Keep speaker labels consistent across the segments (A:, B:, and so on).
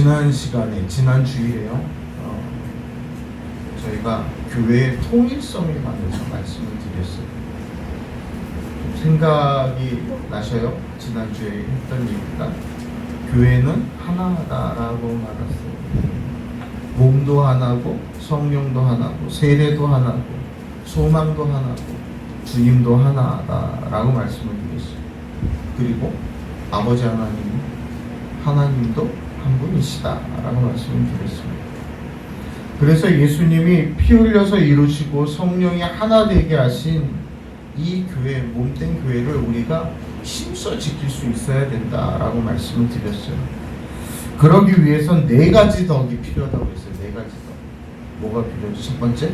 A: 지난 시간에, 지난 주일에요, 저희가 교회의 통일성에 관해서 말씀을 드렸어요. 생각이 나셔요? 지난주에 했던 얘기가 교회는 하나다라고 말했어요. 몸도 하나고 성령도 하나고 세례도 하나고 소망도 하나고 주님도 하나다라고 말씀을 드렸어요. 그리고 아버지 하나님도 한 분이시다라고 말씀을 드렸습니다. 그래서 예수님이 피 흘려서 이루시고 성령이 하나 되게 하신 이 교회, 몸된 교회를 우리가 힘써 지킬 수 있어야 된다라고 말씀을 드렸어요. 그러기 위해선 4가지 덕이 필요하다고 했어요. 4가지 덕. 뭐가 필요하죠? 첫 번째,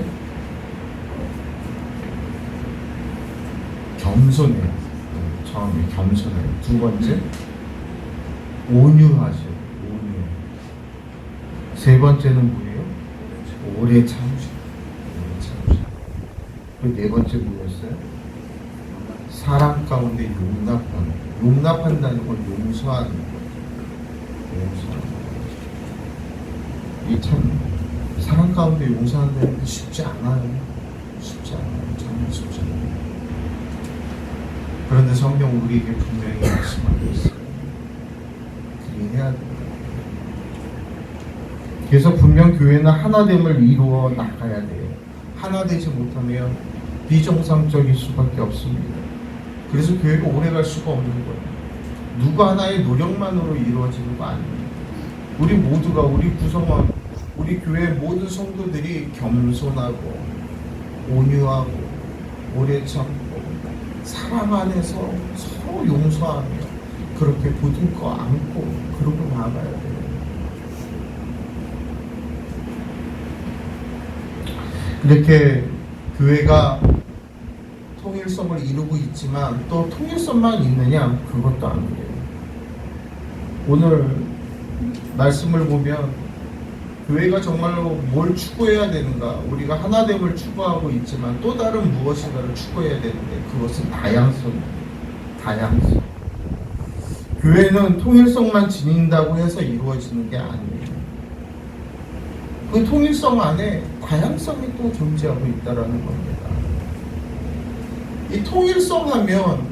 A: 겸손해요. 처음에 겸손해요. 두 번째, 온유하셔요. 온유. 세 번째는 뭐예요? 오래 참으셔요. 오래 참으셔요. 그 네 번째 뭐였어요? 사랑 가운데 용납한다는 건 용서하는 거예요. 이 참 사랑 가운데 용서한다는 게 쉽지 않아요. 쉽지 않아요. 정말 쉽지 않아요. 그런데 성경 우리에게 분명히 말씀하고 있어요. 그렇게 해야 된다. 그래서 분명 교회는 하나됨을 이루어 나가야 돼요. 하나 되지 못하면 비정상적일 수밖에 없습니다. 그래서 교회가 오래갈 수가 없는 거예요. 누구 하나의 노력만으로 이루어지는 거 아닙니다. 우리 모두가, 우리 구성원, 우리 교회 모든 성도들이 겸손하고 온유하고 오래 참고 사랑 안에서 서로 용서하며 그렇게 보듬고 안고 그러고 나가야 돼요. 이렇게 교회가 통일성을 이루고 있지만 또 통일성만 있느냐? 그것도 아니에요. 오늘 말씀을 보면 교회가 정말로 뭘 추구해야 되는가? 우리가 하나됨을 추구하고 있지만 또 다른 무엇인가를 추구해야 되는데 그것은 다양성입니다. 다양성. 교회는 통일성만 지닌다고 해서 이루어지는 게 아니에요. 그 통일성 안에 다양성이 또 존재하고 있다는 겁니다. 이 통일성 하면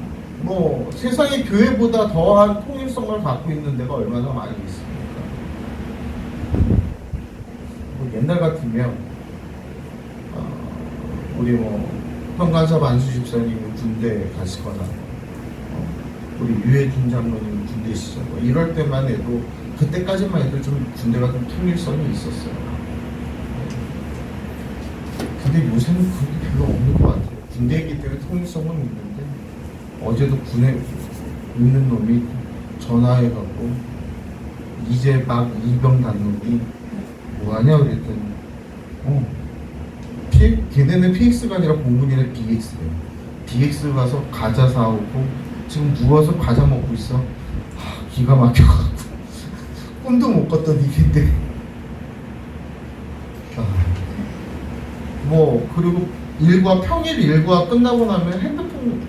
A: 뭐 세상에 교회보다 더한 통일성을 갖고 있는 데가 얼마나 많이 있습니까? 뭐 옛날 같으면 우리 뭐 현관사 만수 집사님이 군대 가시거나 우리 유해준 장로님 군대 시절 뭐 이럴 때만 해도 그때까지만 해도 좀 군대가 좀 통일성이 있었어요. 근데 요새는 그게 별로 없는 것 같아요. 군대이기 때문에 통일성은 있는데 어제도 군에 있는 놈이 전화해갖고 이제 막 이병 간 놈이 뭐하냐 그랬더니 걔네는 PX가 아니라 공군이라 BX래요. BX 가서 과자 사오고 지금 누워서 과자 먹고 있어. 기가 막혀갖고 꿈도 못 꿨던 일인데 뭐 그리고 평일 일과 끝나고 나면 핸드폰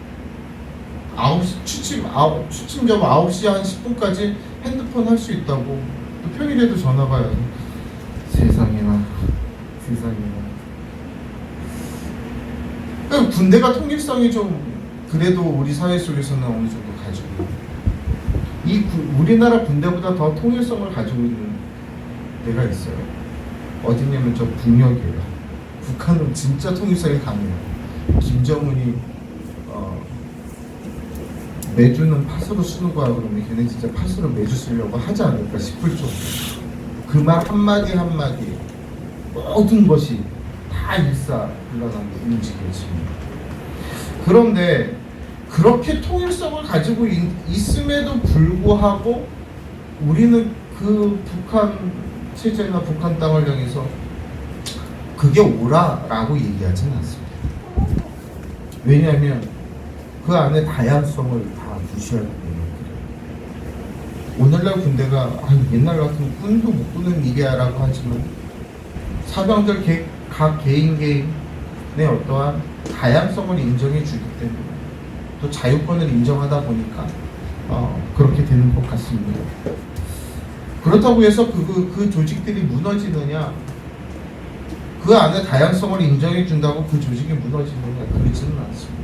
A: 9시 취침 점 9시 한 10분까지 핸드폰 할 수 있다고. 또 평일에도 전화가 와요. 세상에나. 군대가 통일성이 좀 그래도 우리 사회 속에서는 어느 정도 가지고 우리나라 군대보다 더 통일성을 가지고 있는 데가 있어요. 어디냐면 저 북녘이에요. 북한은 진짜 통일성이 강해요. 김정은이 매주는 파수로 쓰는 거야 그러면 걔네 진짜 파수로 매주 쓰려고 하지 않을까 싶을 정도. 그 말 한마디 모든 것이 다 일사불란하게 움직여집니다. 그런데 그렇게 통일성을 가지고 있음에도 불구하고 우리는 그 북한 체제나 북한 땅을 향해서 그게 옳아라고 얘기하진 않습니다. 왜냐하면 그 안에 다양성을 다 무시할 때문에 그래요. 오늘날 군대가 옛날 같으면 꿈도 못 꾸는 일이야라고 하지만 사병들 각 개인의 어떠한 다양성을 인정해 주기 때문에 또 자유권을 인정하다 보니까 그렇게 되는 것 같습니다. 그렇다고 해서 그 조직들이 무너지느냐, 그 안에 다양성을 인정해 준다고 그 조직이 무너지느냐, 그렇지는 않습니다.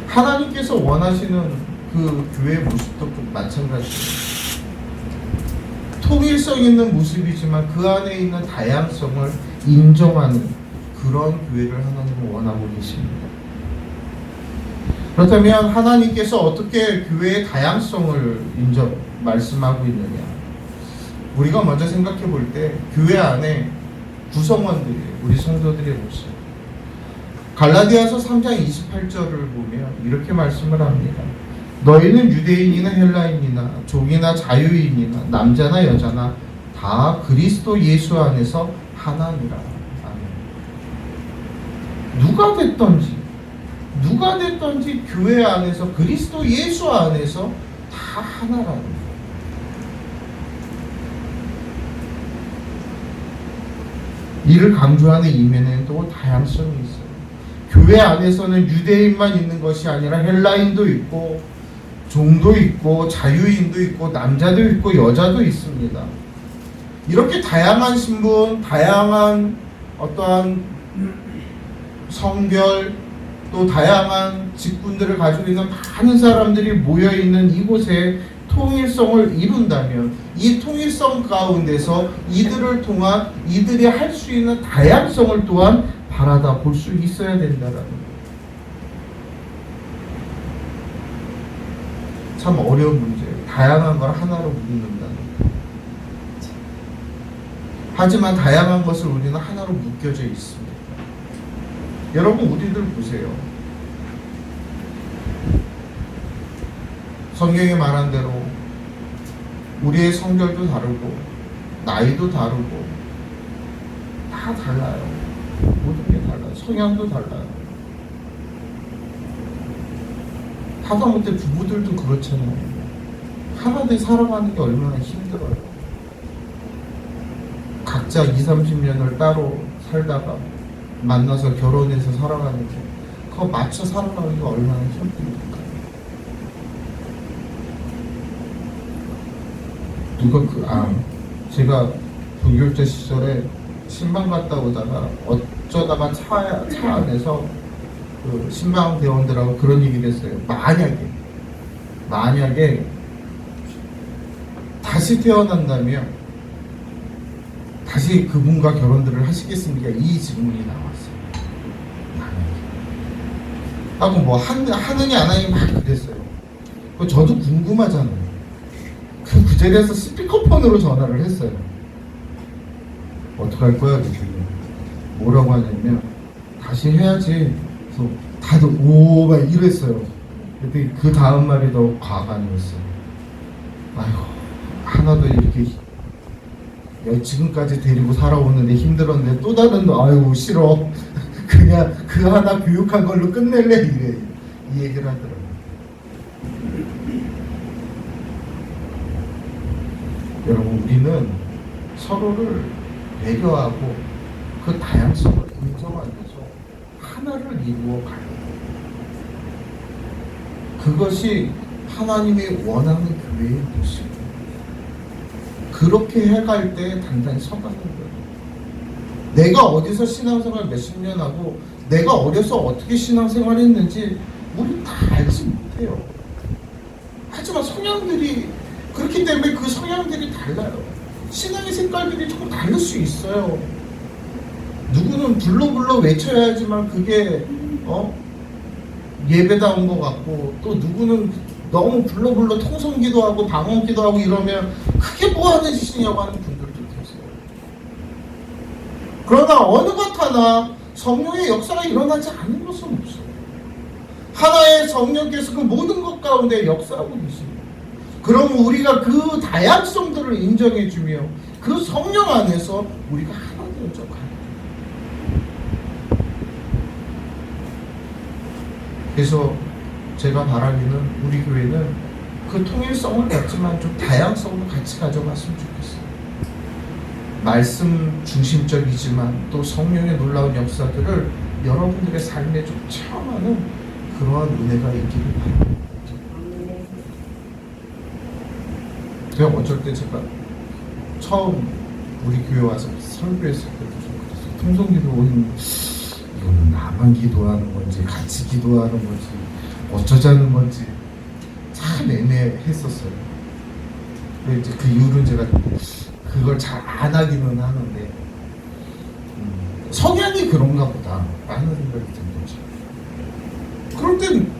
A: 하나님께서 원하시는 그 교회의 모습도 마찬가지입니다. 통일성 있는 모습이지만 그 안에 있는 다양성을 인정하는 그런 교회를 하나님은 원하고 계십니다. 그렇다면 하나님께서 어떻게 교회의 다양성을 말씀하고 있느냐? 우리가 먼저 생각해 볼 때 교회 안에 구성원들이, 우리 성도들의 모습. 갈라디아서 3장 28절을 보면 이렇게 말씀을 합니다. 너희는 유대인이나 헬라인이나 종이나 자유인이나 남자나 여자나 다 그리스도 예수 안에서 하나니라. 아멘. 누가 됐던지 교회 안에서, 그리스도 예수 안에서 다 하나라는 거예요. 이를 강조하는 이면에는 또 다양성이 있어요. 교회 안에서는 유대인만 있는 것이 아니라 헬라인도 있고 종도 있고 자유인도 있고 남자도 있고 여자도 있습니다. 이렇게 다양한 신분, 다양한 어떠한 성별, 또 다양한 직분들을 가지고 있는 많은 사람들이 모여있는 이곳에 통일성을 이룬다면 이 통일성 가운데서 이들을 통한 이들이 할 수 있는 다양성을 또한 바라다 볼 수 있어야 된다라는 거예요. 참 어려운 문제예요. 다양한 걸 하나로 묶는다는 거예요. 하지만 다양한 것을 우리는 하나로 묶여져 있습니다. 여러분, 우리들 보세요. 성경에 말한 대로 우리의 성별도 다르고 나이도 다르고 다 달라요. 모든 게 달라요. 성향도 달라요. 하다못해 부부들도 그렇잖아요. 하나돼 살아가는 게 얼마나 힘들어요. 각자 20-30년을 따로 살다가 만나서 결혼해서 살아가는 게, 그거 맞춰 살아가는 게 얼마나 힘듭니까? 제가 동교육자 시절에 신방 갔다 오다가 어쩌다가 차 안에서 그 신방 대원들하고 그런 얘기를 했어요. 만약에 다시 태어난다면 다시 그분과 결혼들을 하시겠습니까? 이 질문이 나왔어요. 하고 뭐 하느냐 안 하느냐 막 그랬어요. 저도 궁금하잖아요. 그 자리에서 스피커폰으로 전화를 했어요. 어떡할 거야? 뭐라고 하냐면 다시 해야지. 그래서 다들 오 막 이랬어요. 근데 그 다음 말이 더 과감했어요. 아이고, 하나도 이렇게 지금까지 데리고 살아오는데 힘들었는데 또 다른 아이고 싫어. 그냥 그 하나 교육한 걸로 끝낼래 이 얘기를 하더라고요. 여러분, 우리는 서로를 배려하고 그 다양성을 인정하면서 하나를 이루어 가요. 그것이 하나님이 원하는 교회의 모습이에요. 그렇게 해갈 때 단단히 서가는 거예요. 내가 어디서 신앙생활 몇십 년 하고 내가 어려서 어떻게 신앙생활 했는지 우리 다 알지 못해요. 하지만 성향들이 그렇기 때문에 그 성향들이 달라요. 신앙의 색깔들이 조금 다를 수 있어요. 누구는 불러불러 외쳐야지만 그게 예배다운 것 같고, 또 누구는 너무 불러불러 통성기도 하고 방언기도 하고 이러면 그게 뭐 하는 짓이냐고 하는 분들도 계세요. 그러나 어느 것 하나 성령의 역사가 일어나지 않는 것은 없어요. 하나의 성령께서 그 모든 것 가운데 역사하고 계십니다. 그럼 우리가 그 다양성들을 인정해주며 그 성령 안에서 우리가 하나 되어져 가요. 그래서 제가 바라기는 우리 교회는 그 통일성을 갖지만 좀 다양성도 같이 가져갔으면 좋겠어요. 말씀 중심적이지만 또 성령의 놀라운 역사들을 여러분들의 삶에 좀 체험하는 그러한 은혜가 있기를 바랍니다. 그냥 어쩔 때 제가 처음 우리 교회 와서 설교했을 때도 좀 그랬어요. 통성기도는 이거는 나만 기도하는 건지 같이 기도하는 건지 어쩌자는 건지 참 애매했었어요. 근데 이제 그 이후로는 제가 그걸 잘 안 하기는 하는데 성향이 그런가 보다 라는 생각이 든 거죠. 그럴 땐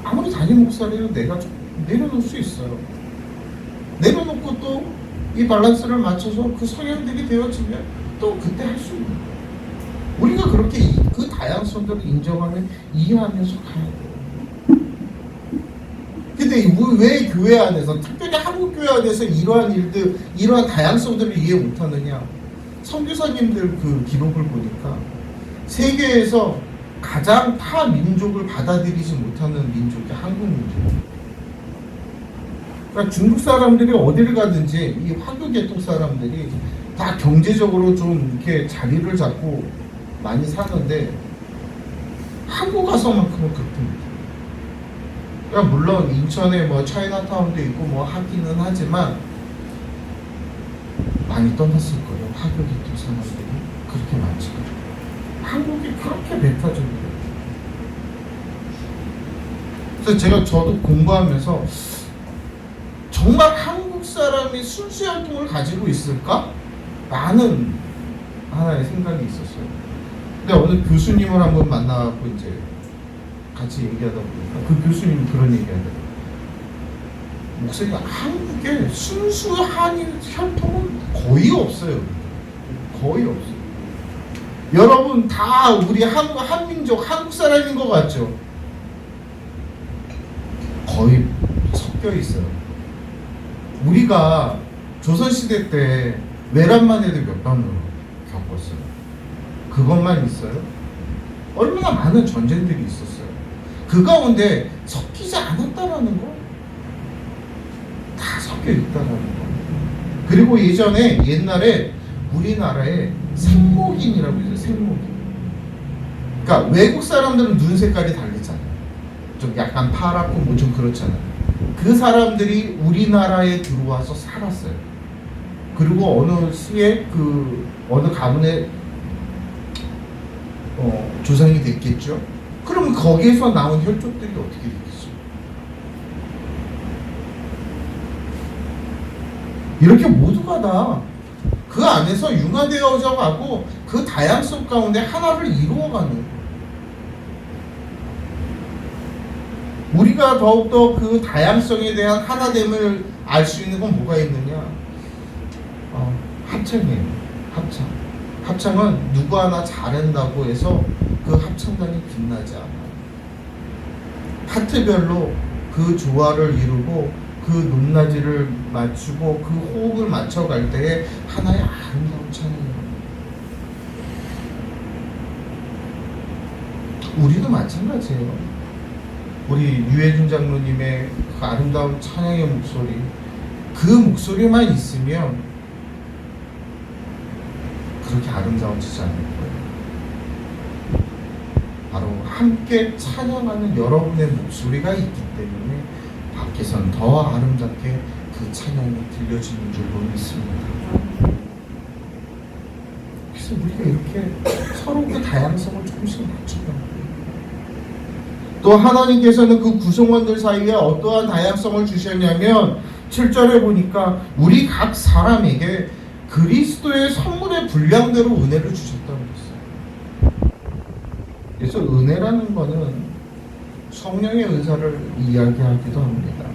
A: 아무리 담임 목사라도 내가 좀 내려놓을 수 있어요. 내려놓고 또 이 밸런스를 맞춰서 그 성향들이 되어지면 또 그때 할 수 있는 거예요. 우리가 그렇게 그 다양성들을 인정하면 이해하면서 가야 돼요. 근데 왜 교회 안에서, 특별히 한국 교회 안에서 이러한 일들, 이러한 다양성들을 이해 못하느냐? 선교사님들 그 기록을 보니까 세계에서 가장 타 민족을 받아들이지 못하는 민족이 한국 민족이에요. 그러니까 중국 사람들이 어디를 가든지 이 화교 계통 사람들이 다 경제적으로 좀 이렇게 자리를 잡고 많이 사는데 한국 가서만큼은 그렇습니다. 그러니까 물론 인천에 뭐 차이나타운도 있고 뭐 하기는 하지만 많이 떠났을 거예요. 화교 계통 사람들이 그렇게 많지. 한국이 그렇게 배타적이에요. 그래서 저도 공부하면서 정말 한국 사람이 순수한 통을 가지고 있을까? 라는 하나의 생각이 있었어요. 근데 어느 교수님을 한번 만나고 이제 같이 얘기하다 보니까 그 교수님이 그런 얘기 하더라고요. 목사님, 한국에 순수한 혈통은 거의 없어요. 거의 없어요. 여러분 다 우리 한민족, 한국 사람인 것 같죠? 거의 섞여 있어요. 우리가 조선시대 때 외란만 해도 몇 번을 겪었어요. 그것만 있어요? 얼마나 많은 전쟁들이 있었어요. 그 가운데 섞이지 않았다라는 거, 다 섞여 있다라는 거. 그리고 옛날에 우리나라에 생목인이라고 있어요. 생목인. 그러니까 외국 사람들은 눈 색깔이 다르잖아요. 좀 약간 파랗고 뭐 좀 그렇잖아요. 그 사람들이 우리나라에 들어와서 살았어요. 그리고 어느 시에 어느 가문에 조상이 됐겠죠. 그러면 거기에서 나온 혈족들이 어떻게 되겠죠? 이렇게 모두가 다 그 안에서 융화되어져 가고 그 다양성 가운데 하나를 이루어가는, 우리가 더욱더 그 다양성에 대한 하나됨을 알 수 있는 건 뭐가 있느냐? 합창이에요. 합창. 합창은 누구 하나 잘한다고 해서 그 합창단이 빛나지 않아요. 파트별로 그 조화를 이루고 그 높낮이를 맞추고 그 호흡을 맞춰갈 때에 하나의 아름다운 찬양이에요. 우리도 마찬가지예요. 우리 유해준 장로님의 그 아름다운 찬양의 목소리, 그 목소리만 있으면 그렇게 아름다워지지 않을 거예요. 바로 함께 찬양하는 여러분의 목소리가 있기 때문에 밖에선 더 아름답게 그 찬양이 들려지는 줄로 믿습니다. 그래서 우리가 이렇게 서로 그 다양성을 조금씩 맞춰가는 거예요. 또 하나님께서는 그 구성원들 사이에 어떠한 다양성을 주셨냐면 7절에 보니까 우리 각 사람에게 그리스도의 선물의 분량대로 은혜를 주셨다고 했어요. 그래서 은혜라는 거는 성령의 은사를 이야기하기도 합니다.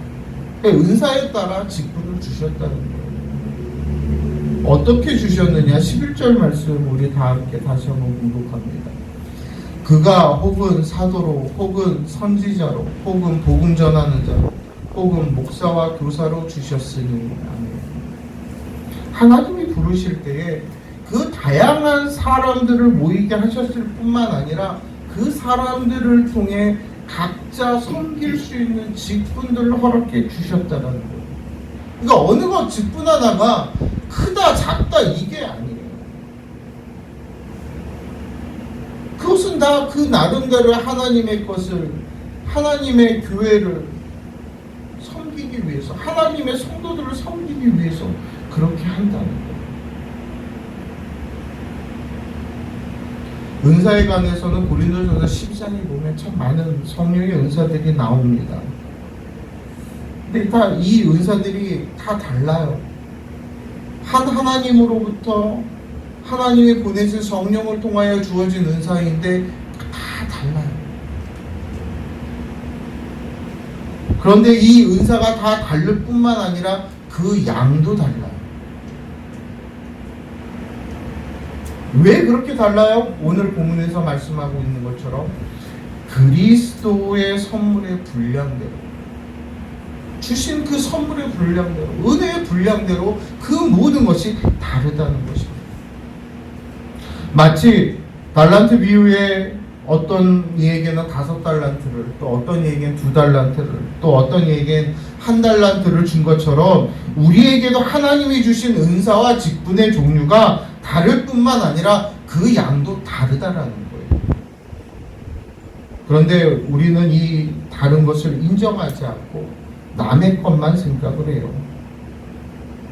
A: 그러니까 은사에 따라 직분을 주셨다는 거예요. 어떻게 주셨느냐? 11절 말씀 우리 다 함께 다시 한번 공독합니다. 그가 혹은 사도로, 혹은 선지자로, 혹은 복음 전하는 자로, 혹은 목사와 교사로 주셨으니. 하나님이 부르실 때에 그 다양한 사람들을 모이게 하셨을 뿐만 아니라 그 사람들을 통해 각자 섬길 수 있는 직분들을 허락해 주셨다는 거예요. 그러니까 어느 것 직분 하나가 크다 작다 이게 아니에요. 그것은 다 그 나름대로 하나님의 것을, 하나님의 교회를 섬기기 섬기기 위해서, 하나님의 성도들을 섬기기 위해서 그렇게 한다는 거예요. 은사에 관해서는 고린도전서 12장에 보면 참 많은 성령의 은사들이 나옵니다. 근데 다 이 은사들이 다 달라요. 하나님으로부터 하나님이 보내신 성령을 통하여 주어진 은사인데 다 달라요. 그런데 이 은사가 다 다를 뿐만 아니라 그 양도 달라요. 왜 그렇게 달라요? 오늘 본문에서 말씀하고 있는 것처럼 그리스도의 선물의 분량대로, 주신 그 선물의 분량대로, 은혜의 분량대로 그 모든 것이 다르다는 것입니다. 마치 달란트 비유에 어떤 이에게는 5달란트를, 또 어떤 이에게는 2달란트를, 또 어떤 이에게는 1달란트를 준 것처럼 우리에게도 하나님이 주신 은사와 직분의 종류가 다를 뿐만 아니라 그 양도 다르다라는 거예요. 그런데 우리는 이 다른 것을 인정하지 않고 남의 것만 생각을 해요.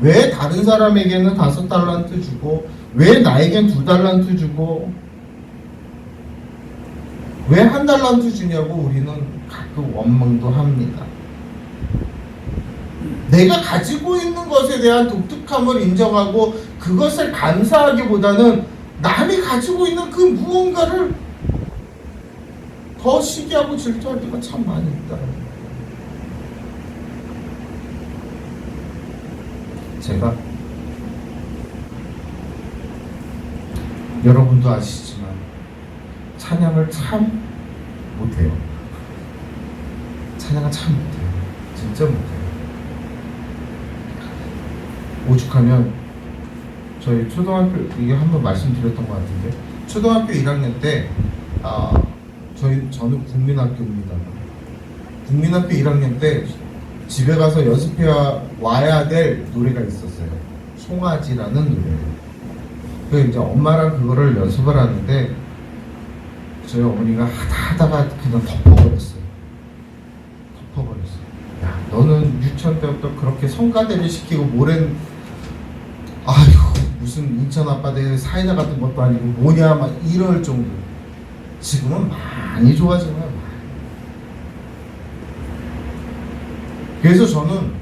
A: 왜 다른 사람에게는 5달란트 주고 왜 나에겐 2달란트 주고 왜 1달란트 주냐고 우리는 가끔 원망도 합니다. 내가 가지고 있는 것에 대한 독특함을 인정하고 그것을 감사하기보다는 남이 가지고 있는 그 무언가를 더 시기하고 질투할 때가 참 많이 있다. 제가 여러분도 아시지만 찬양을 참 못해요. 찬양을 참 못해요. 진짜 못해요. 오죽하면 저희 초등학교, 이게 한번 말씀드렸던 것 같은데, 초등학교 1학년 때 저는 국민학교입니다. 국민학교 1학년 때 집에 가서 연습해 와야 될 노래가 있었어요. 송아지라는 노래예요. 그래서 이제 엄마랑 그거를 연습을 하는데 저희 어머니가 하다가 그냥 덮어버렸어요. 야, 너는 유치원 때부터 그렇게 성가대를 시키고 아이고 무슨 인천 앞바다에 사이다 같은 것도 아니고 뭐냐 막 이럴 정도. 지금은 많이 좋아지나요? 그래서 저는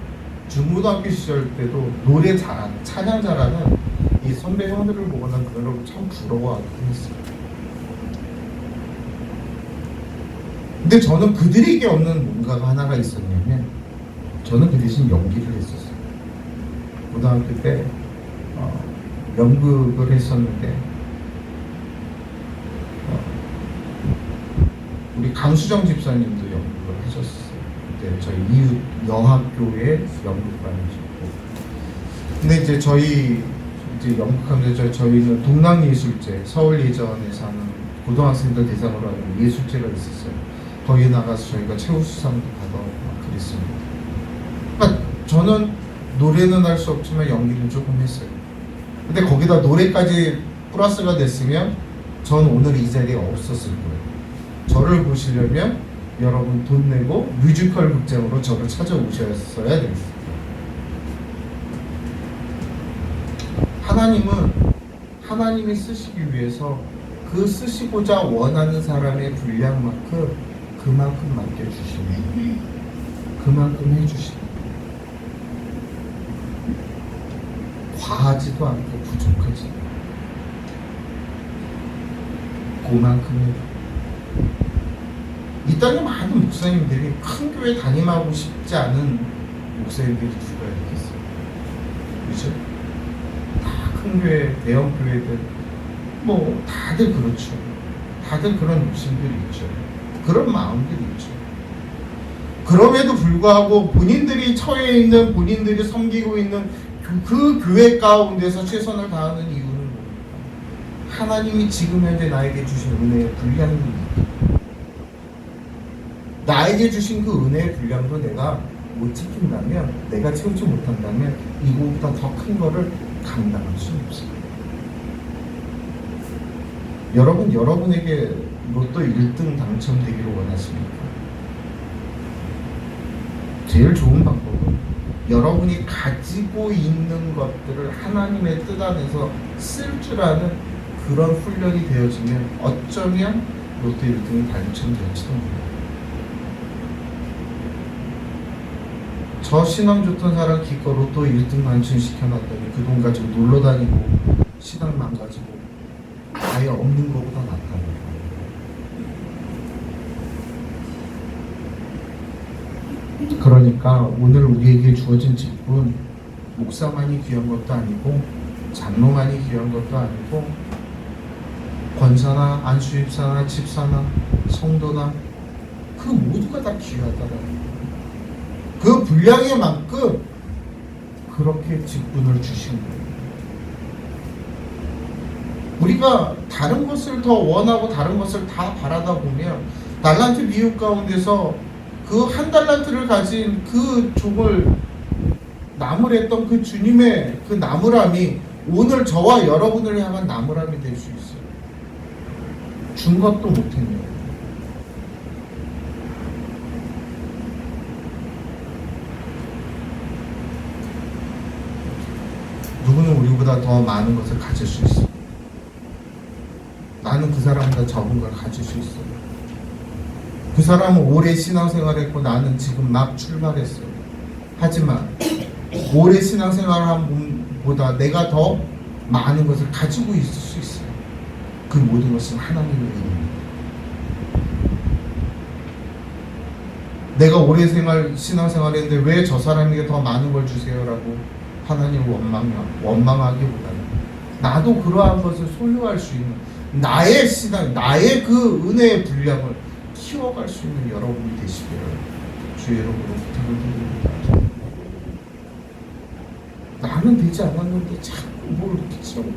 A: 중고등학교 시절 때도 노래 잘하는, 찬양 잘하는 이 선배 형들을 보거나 그거를 참 부러워하긴 했어요. 근데 저는 그들에게 없는 뭔가가 하나가 있었냐면 저는 그 대신 연기를 했었어요. 고등학교 때 연극을 했었는데 우리 강수정 집사님도 연극을 하셨어요. 그때 저희 이웃 여학교에 연극반이셨고, 근데 이제 저희 이제 연극하면서 저희는 동남예술제, 서울 예전에 사는 고등학생들 대상으로 하는 예술제가 있었어요. 거기 나가서 저희가 최우수상도 받아오고 막 그랬습니다. 그러니까 저는 노래는 할 수 없지만 연기는 조금 했어요. 근데 거기다 노래까지 플러스가 됐으면 전 오늘 이 자리에 없었을 거예요. 저를 보시려면 여러분 돈 내고 뮤지컬 극장으로 저를 찾아오셨어야 되겠어요. 하나님이 쓰시기 위해서 그 쓰시고자 원하는 사람의 분량만큼 그만큼 맡겨주시면 그만큼 해주시면 과하지도 않고 부족하지 않고 그만큼 해주시면. 이 땅에 많은 목사님들이 큰 교회 담임하고 싶지 않은 목사님들이 누가 있겠어요? 그죠? 다 큰 교회, 대형 교회들 뭐 다들 그렇죠. 다들 그런 욕심들이 있죠. 그런 마음들이 있죠. 그럼에도 불구하고 본인들이 처해 있는, 본인들이 섬기고 있는 그 교회 가운데서 최선을 다하는 이유는 뭡니까? 하나님이 지금 현재 나에게 주신 은혜의 분량입니다. 나에게 주신 그 은혜의 분량도 내가 못 지킨다면, 내가 채우지 못한다면 이거보다 더 큰 거를 감당할 수는 없습니다. 여러분에게 로또 1등 당첨되기를 원하십니까? 제일 좋은 방법은 여러분이 가지고 있는 것들을 하나님의 뜻 안에서 쓸 줄 아는 그런 훈련이 되어지면 어쩌면 로또 1등이 당첨될지도 몰라요. 저 신앙 좋던 사람 기껏 로또 1등 당첨시켜놨더니 그 돈 가지고 놀러 다니고 신앙 망가지고 아예 없는 것보다 낫다는 거예요. 그러니까 오늘 우리에게 주어진 직분, 목사만이 귀한 것도 아니고 장로만이 귀한 것도 아니고 권사나 안수집사나 집사나 성도나 그 모두가 다 귀하다라는 거예요. 그 분량에 만큼 그렇게 직분을 주신 거예요. 우리가 다른 것을 더 원하고 다른 것을 다 바라다 보면 달란트 미혹 가운데서 그 한 달란트를 가진 그 종을 나무랬던 그 주님의 그 나무람이 오늘 저와 여러분을 향한 나무람이 될 수 있어요. 준 것도 못했네요. 누구는 우리보다 더 많은 것을 가질 수 있어요. 나는 그 사람보다 적은 걸 가질 수 있어요. 그 사람은 오래 신앙생활했고 나는 지금 막 출발했어요. 하지만 오래 신앙생활한 분보다 내가 더 많은 것을 가지고 있을 수 있어요. 그 모든 것은 하나님의 은혜입니다. 내가 오래 신앙생활했는데 왜 저 사람에게 더 많은 걸 주세요라고 하나님을 원망하기보다는 나도 그러한 것을 소유할 수 있는 나의 신앙, 나의 그 은혜의 분량을 키워갈 수 있는 여러분이 되시기를 주의 이름으로 부탁을 드립니다. 나는 되지 않았는데 자꾸 뭘 이렇게 채우는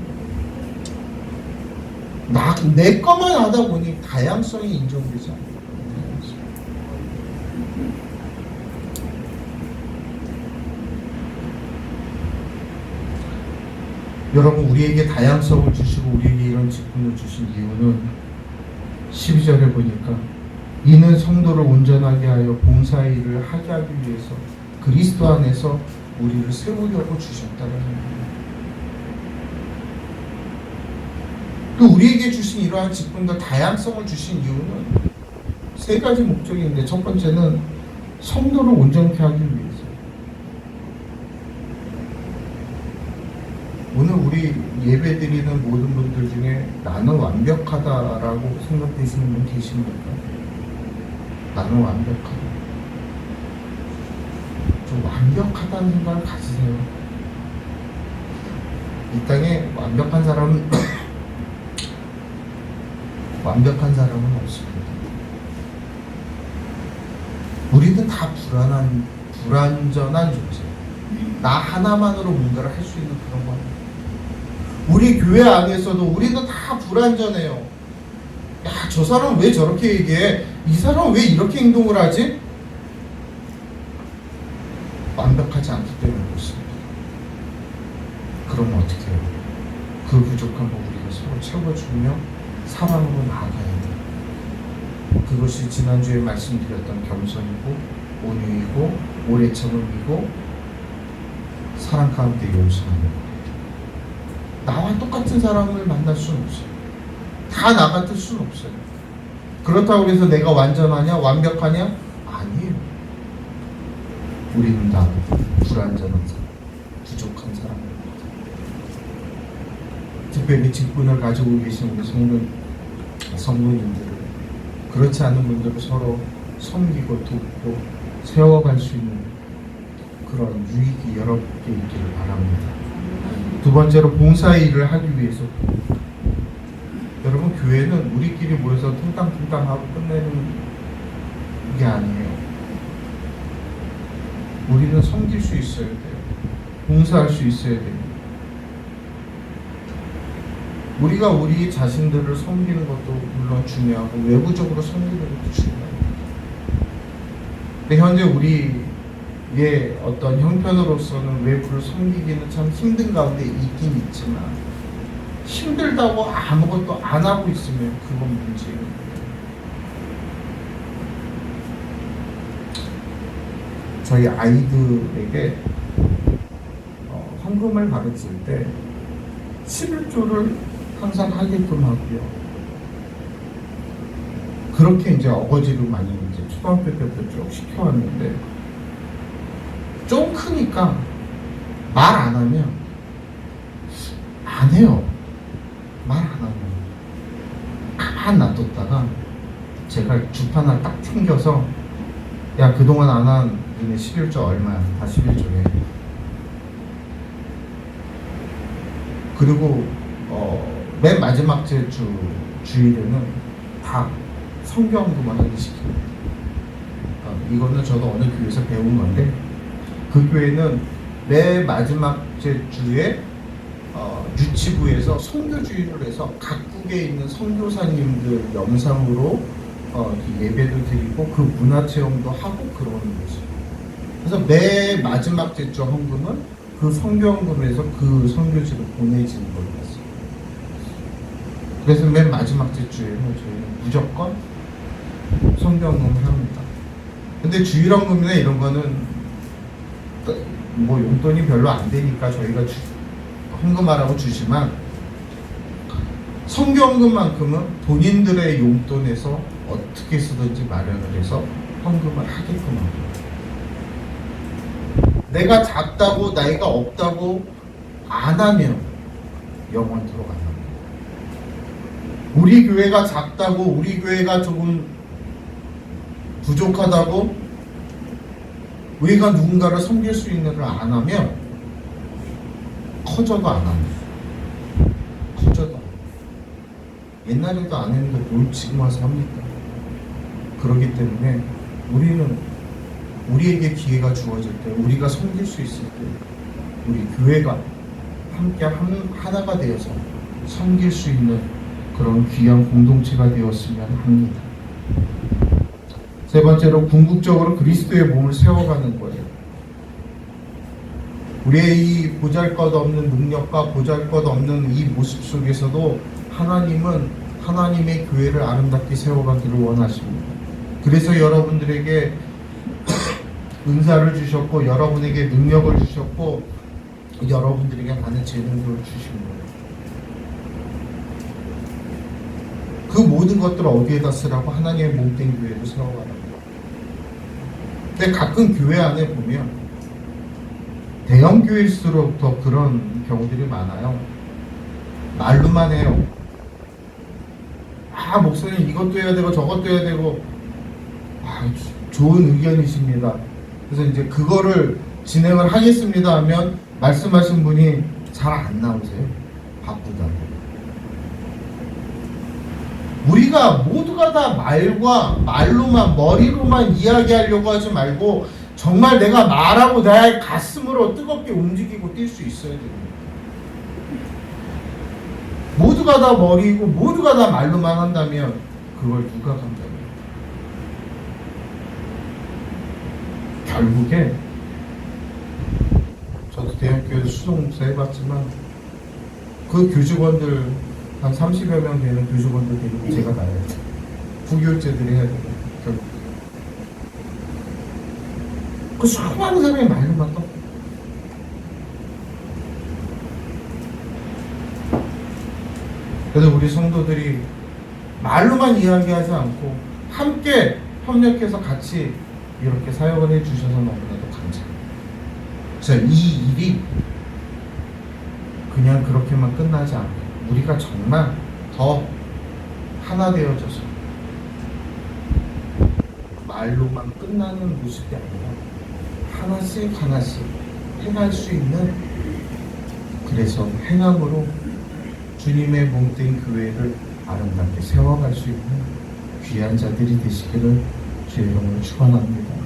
A: 거야. 내 것만 하다 보니 다양성이 인정되지 않아요. 여러분, 우리에게 다양성을 주시고 우리에게 이런 직분을 주신 이유는 12절에 보니까 이는 성도를 온전하게 하여 봉사의 일을 하게 하기 위해서 그리스도 안에서 우리를 세우려고 주셨다는 거예요. 또 우리에게 주신 이러한 직분과 다양성을 주신 이유는 세 가지 목적이 있는데, 첫 번째는 성도를 온전케 하기 위해서. 오늘 우리 예배드리는 모든 분들 중에 나는 완벽하다라고 생각되시는 분 계십니까? 나는 완벽하다. 좀 완벽하다는 생각을 가지세요. 이 땅에 완벽한 사람은 완벽한 사람은 없습니다. 우리는 다 불완전한 존재. 나 하나만으로 뭔가를 할 수 있는 그런 거 아니에요. 우리 교회 안에서도 우리는 다 불완전해요. 야, 저 사람은 왜 저렇게 얘기해? 이 사람은 왜 이렇게 행동을 하지? 완벽하지 않기 때문에 그렇습니다. 그러면 어떻게 해요? 그 부족한 거 우리가 서로 채워주며 사랑으로 나아가야 돼요. 그것이 지난주에 말씀드렸던 겸손이고 온유이고 오래 참음이고 사랑 가운데 용서하는 거예요. 나와 똑같은 사람을 만날 수는 없어요. 다 나 같을 수는 없어요. 그렇다고 해서 내가 완전하냐 완벽하냐? 아니에요. 우리는 다 불완전한 사람, 부족한 사람입니다. 특별히 직분을 가지고 계신 우리 성도님들을, 그렇지 않은 분들을 서로 섬기고 돕고 세워갈 수 있는 그런 유익이 여러분께 있기를 바랍니다. 두 번째로 봉사의 일을 하기 위해서. 여러분, 교회는 우리끼리 모여서 퉁땅퉁땅 하고 끝내는 게 아니에요. 우리는 섬길 수 있어야 돼요. 봉사할 수 있어야 돼요. 우리가 우리 자신들을 섬기는 것도 물론 중요하고 외부적으로 섬기는 것도 중요해요. 근데 현재 우리의 어떤 형편으로서는 외부를 섬기기는 참 힘든 가운데 있긴 있지만, 힘들다고 아무것도 안 하고 있으면 그건 문제예요. 저희 아이들에게 헌금을 가르칠 때 11조를 항상 하게끔 하고요. 그렇게 이제 어거지로 많이 이제 초등학교 때부터 쭉 시켜왔는데 좀 크니까 말 안 하면 안 해요. 말 안 하면 가만 놔뒀다가 제가 주판 하나 딱 챙겨서 야 그동안 안 한 니네 11조 얼마야? 다 11조에. 그리고 맨 마지막 주일에는 다 성경도만 하기 시킵니다. 이거는 저도 어느 교회에서 배운 건데 그 교회는 맨 마지막 주에 유치부에서 선교주의를 해서 각국에 있는 선교사님들 영상으로 예배도 드리고 그 문화체험도 하고 그러는 거죠. 그래서 매 마지막 주 헌금은 그 성경금에서 그 선교지로 보내지는 걸로 봤어요. 그래서 맨 마지막 주에는 저희는 무조건 성경금을 합니다. 근데 주일헌금이나 이런 거는 뭐 용돈이 별로 안 되니까 저희가 헌금하라고 주지만 성경금만큼은 본인들의 용돈에서 어떻게 쓰든지 마련을 해서 헌금을 하게끔 합니다. 내가 작다고 나이가 없다고 안 하면 영원토록 안 합니다. 우리 교회가 작다고 우리 교회가 조금 부족하다고 우리가 누군가를 섬길 수 있는 걸 안 하면 커져도 안 합니다. 커져도 옛날에도 안 했는데 뭘 지금 와서 합니까? 그렇기 때문에 우리는 우리에게 기회가 주어질 때 우리가 섬길 수 있을 때 우리 교회가 함께 하나가 되어서 섬길 수 있는 그런 귀한 공동체가 되었으면 합니다. 세 번째로 궁극적으로 그리스도의 몸을 세워가는 거예요. 우리의 이 보잘것없는 능력과 보잘것없는 이 모습 속에서도 하나님은 하나님의 교회를 아름답게 세워가기를 원하십니다. 그래서 여러분들에게 은사를 주셨고 여러분에게 능력을 주셨고 여러분들에게 많은 재능들을 주신 거예요. 그 모든 것들을 어디에다 쓰라고? 하나님의 몸된 교회를 세워가라고. 근데 가끔 교회 안에 보면 대형 교회일수록 더 그런 경우들이 많아요. 말로만 해요. 목사님 이것도 해야 되고 저것도 해야 되고 좋은 의견이십니다. 그래서 이제 그거를 진행을 하겠습니다 하면 말씀하신 분이 잘 안 나오세요. 바쁘다고. 우리가 모두가 다 말로만 머리로만 이야기하려고 하지 말고 정말 내가 말하고 나의 가슴으로 뜨겁게 움직이고 뛸 수 있어야 됩니다. 모두가 다 머리이고 모두가 다 말로만 한다면 그걸 누가 감당해요? 결국에 저도 대형교회에서 수동목사 해봤지만 그 교직원들 한 30여 명 되는 교직원들 데리고 제가 나야 돼. 부교육제들이 해야 되고 결국 그 수많은 사람이 말로만 떠. 그래서 우리 성도들이 말로만 이야기하지 않고 함께 협력해서 같이 이렇게 사역을 해주셔서 너무나도 감사합니다. 그래서 이 일이 그냥 그렇게만 끝나지 않고 우리가 정말 더 하나 되어져서 말로만 끝나는 모습이 아니라 하나씩 행할 수 있는, 그래서 행함으로 주님의 몸된 교회를 아름답게 세워갈 수 있는 귀한 자들이 되시기를 주의 이름으로 축원합니다.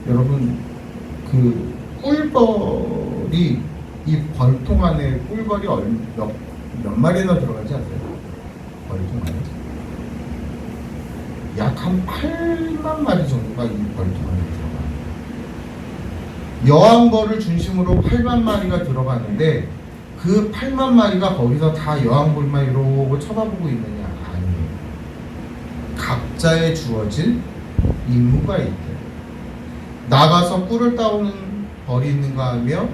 A: 여러분 그 꿀벌이 이 벌통 안에 꿀벌이 몇 마리나 들어가지 아세요? 벌통 안에 약 한 8만 마리 정도가 이 벌통 안에 들어가요. 여왕벌을 중심으로 8만 마리가 들어가는데 그 8만 마리가 거기서 다 여왕벌만 이러고 쳐다보고 있느냐? 아니에요. 각자에 주어진 임무가 있대. 나가서 꿀을 따오는 벌이 있는가 하며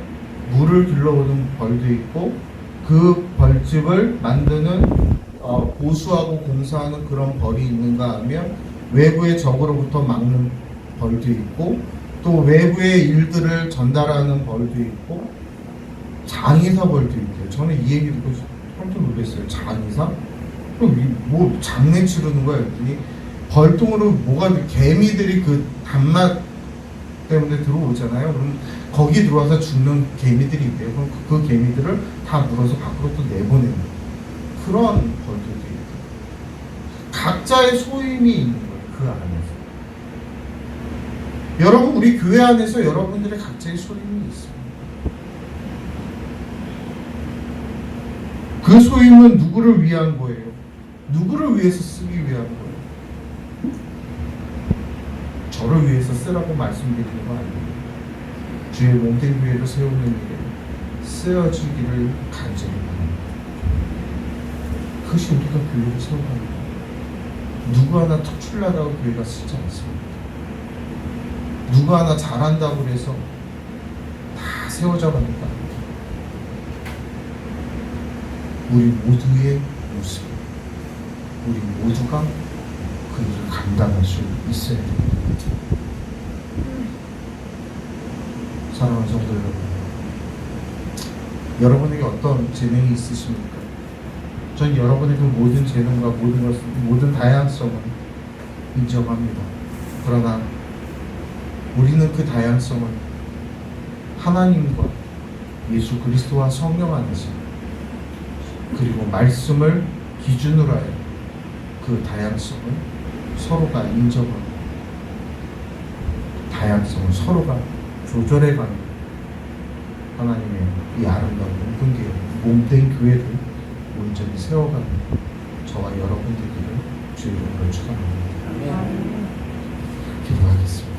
A: 물을 길러오는 벌도 있고 그 벌집을 만드는 보수하고 공사하는 그런 벌이 있는가 하면 외부의 적으로부터 막는 벌도 있고 또 외부의 일들을 전달하는 벌도 있고 장의사 벌도 있대요. 저는 이 얘기 듣고 깜짝 놀랐어요. 장의사? 그럼 뭐 장례 치르는 거야? 했더니 벌통으로 뭐가 개미들이 그 단맛 때문에 들어오잖아요. 그럼 거기 들어와서 죽는 개미들이 있대요. 그럼 그 개미들을 다 물어서 밖으로 또 내보내는 그런 벌들도 있고 각자의 소임이 있는 거예요. 그 안에서. 여러분 우리 교회 안에서 여러분들의 각자의 소임이 있습니다. 그 소임은 누구를 위한 거예요? 누구를 위해서 쓰기 위한 거예요? 저를 위해서 쓰라고 말씀드리는 거 아니에요. 주의 몸된 교회를 세우는 일에 쓰여지기를 간절히 바랍니다. 그것이 우리가 교회를 세우는 거예요. 누구 하나 특출나다고 교회가 쓰지 않습니다. 누구 하나 잘한다고 해서 다 세워져 갑니다. 우리 모두의 모습, 우리 모두가 그 일을 감당할 수 있어야 됩니다. 사랑하는 성도 여러분, 여러분에게 어떤 재능이 있으십니까? 전 여러분의 그 모든 재능과 모든 다양성을 인정합니다. 그러나 우리는 그 다양성을 하나님과 예수 그리스도와 성령 안에서 그리고 말씀을 기준으로 하여 그 다양성을 서로가 인정하고 다양성을 서로가 조절해가는 하나님의 이 아름다운 몸된 교회를 온전히 세워가는 저와 여러분 되기를 주의 이름으로 축원합니다. 기도하겠습니다.